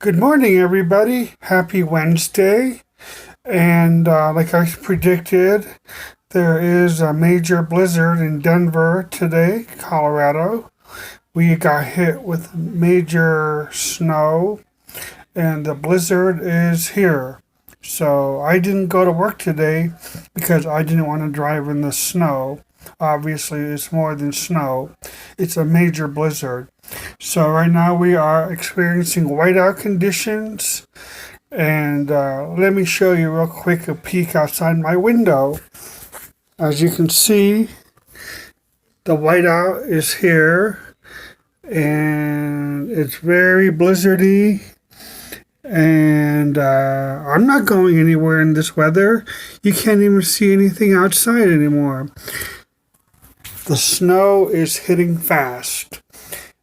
Good morning, everybody. Happy Wednesday. And like I predicted, there is a major blizzard in Denver today, Colorado. We got hit with major snow, and the blizzard is here. So I didn't go to work today because I didn't want to drive in the snow. Obviously, it's more than snow, it's a major blizzard. So right now we are experiencing whiteout conditions. And let me show you real quick a peek outside my window. As you can see, the whiteout is here and it's very blizzardy. And I'm not going anywhere in this weather. You can't even see anything outside anymore. The snow is hitting fast.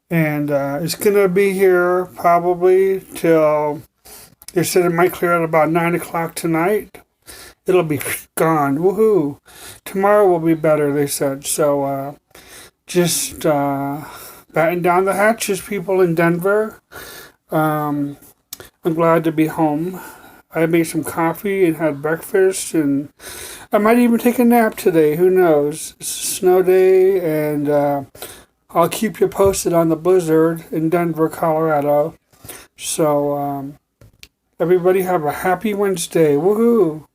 And it's going to be here probably till, they said it might clear at about 9 o'clock tonight. It'll be gone. Woohoo. Tomorrow will be better, they said. So just batten down the hatches, people in Denver. I'm glad to be home. I made some coffee and had breakfast, and I might even take a nap today. Who knows? It's a snow day, and I'll keep you posted on the blizzard in Denver, Colorado. So everybody have a happy Wednesday. Woohoo!